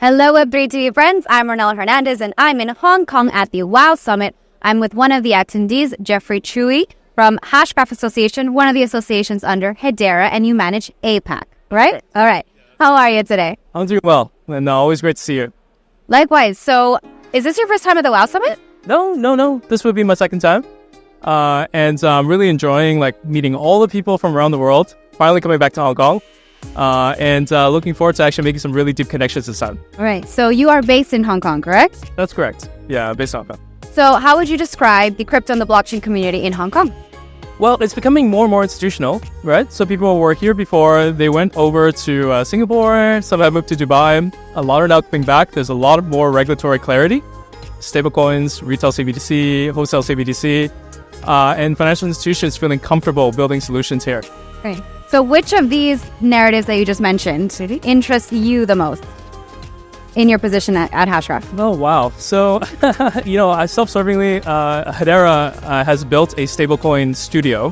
Hello, Web3 TV friends. I'm Ornella Hernandez, and I'm in Hong Kong at the WOW Summit. I'm with one of the attendees, Jeffrey Tchui from Hashgraph Association, one of the associations under Hedera, and you manage APAC, right? All right. How are you today? I'm doing well, and always great to see you. Likewise. So, is this your first time at the WOW Summit? No. This would be my second time. And I'm really enjoying meeting all the people from around the world, finally coming back to Hong Kong. And looking forward to actually making some really deep connections this time. All right. So you are based in Hong Kong, correct? That's correct. Yeah, based in Hong Kong. So how would you describe the crypto and the blockchain community in Hong Kong? Well, it's becoming more and more institutional, right? So people were here before, they went over to Singapore, some have moved to Dubai, a lot are now coming back. There's a lot more regulatory clarity. Stablecoins, retail CBDC, wholesale CBDC, and financial institutions feeling comfortable building solutions here. Great. So which of these narratives that you just mentioned interests you the most in your position at Hashgraph? Oh, wow. So, I self-servingly, Hedera has built a stablecoin studio.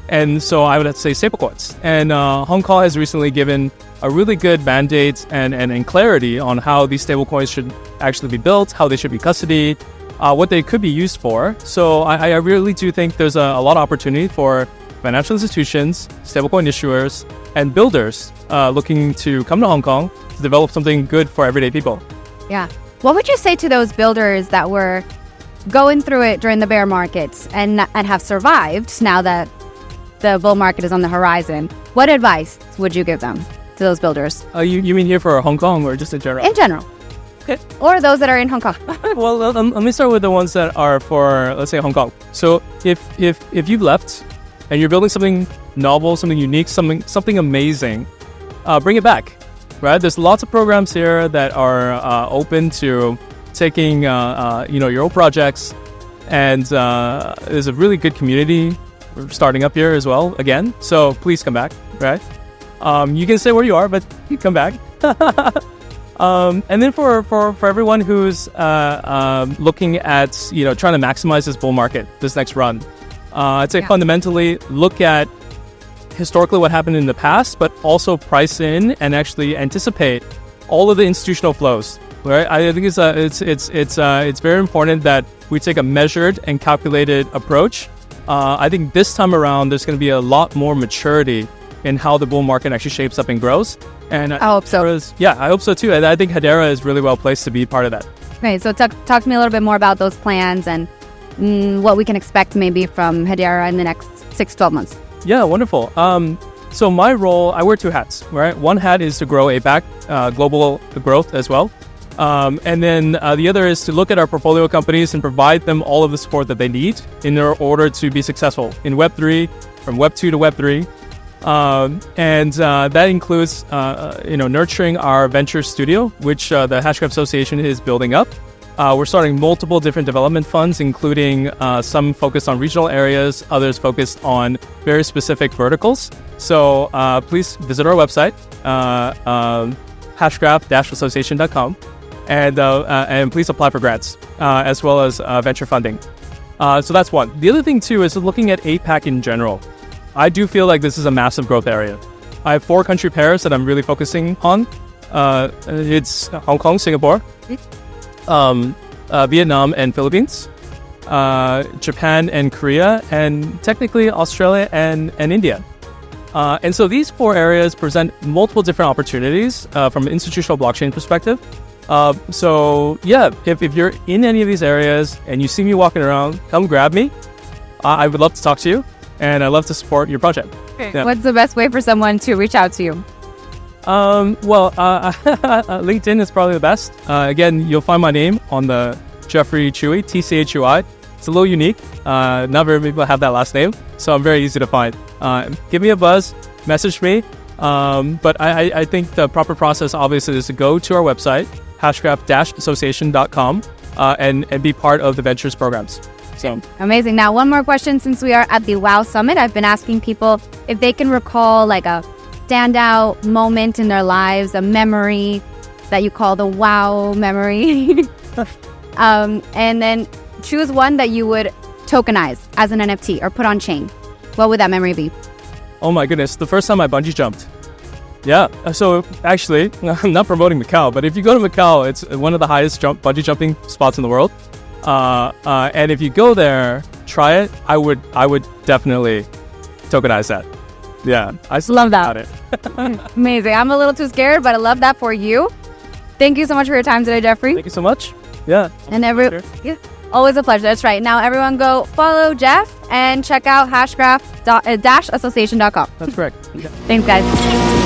And so I would have to say stablecoins. And Hong Kong has recently given a really good mandate and clarity on how these stablecoins should actually be built, how they should be custodied, what they could be used for. So I really do think there's a lot of opportunity for financial institutions, stablecoin issuers, and builders looking to come to Hong Kong to develop something good for everyday people. Yeah. What would you say to those builders that were going through it during the bear markets and have survived now that the bull market is on the horizon? What advice would you give them to those builders? You mean here for Hong Kong or just in general? In general. Okay. Or those that are in Hong Kong. Well, let me start with the ones that are for, let's say, Hong Kong. So if you've left and you're building something novel, something unique, something amazing, bring it back, right? There's lots of programs here that are open to taking, your own projects, and there's a really good community starting up here as well, again. So please come back, right? You can stay where you are, but you come back. And then for everyone who's looking at, trying to maximize this bull market, this next run, I'd say fundamentally look at historically what happened in the past, but also price in and actually anticipate all of the institutional flows. Right? I think it's very important that we take a measured and calculated approach. I think this time around there's going to be a lot more maturity in how the bull market actually shapes up and grows. And I hope so. I hope so too. And I think Hedera is really well placed to be part of that. Okay, so talk to me a little bit more about those plans and what we can expect maybe from Hedera in the next 6-12 months. Yeah, wonderful. So my role, I wear two hats, right? One hat is to grow APAC, global growth as well. And then the other is to look at our portfolio companies and provide them all of the support that they need in order to be successful in Web3, from Web2 to Web3. And that includes, nurturing our Ventures studio, which the Hashgraph Association is building up. We're starting multiple different development funds, including some focused on regional areas, others focused on very specific verticals. So please visit our website, hashgraph-association.com, and please apply for grants, as well as venture funding. So that's one. The other thing, too, is looking at APAC in general. I do feel like this is a massive growth area. I have 4 country pairs that I'm really focusing on. It's Hong Kong, Singapore, Vietnam and Philippines, Japan and Korea, and technically Australia and India. And so these 4 areas present multiple different opportunities from an institutional blockchain perspective. So yeah, if you're in any of these areas and you see me walking around, come grab me. I would love to talk to you, and I'd love to support your project. Okay. Yeah. What's the best way for someone to reach out to you? LinkedIn is probably the best. Again, you'll find my name on the Jeffrey Tchui, Tchui. It's a little unique. Not very many people have that last name, so I'm very easy to find. Give me a buzz, message me. But I think the proper process obviously is to go to our website, hashgraph-association.com, and be part of the Ventures programs. So amazing. Now, one more question since we are at the WOW Summit. I've been asking people if they can recall like a standout moment in their lives, a memory that you call the WOW memory. And then choose one that you would tokenize as an NFT or put on chain. What would that memory be? Oh my goodness, the first time I bungee jumped. Yeah. So actually, I'm not promoting Macau, but if you go to Macau, it's one of the highest bungee jumping spots in the world. And if you go there, try it. I would definitely tokenize that. Yeah, I Love that. It. Amazing. I'm a little too scared, but I love that for you. Thank you so much for your time today, Jeffrey. Thank you so much. Yeah. And always a pleasure. That's right. Now everyone go follow Jeff and check out hashgraph-association.com. That's correct. Thanks, guys.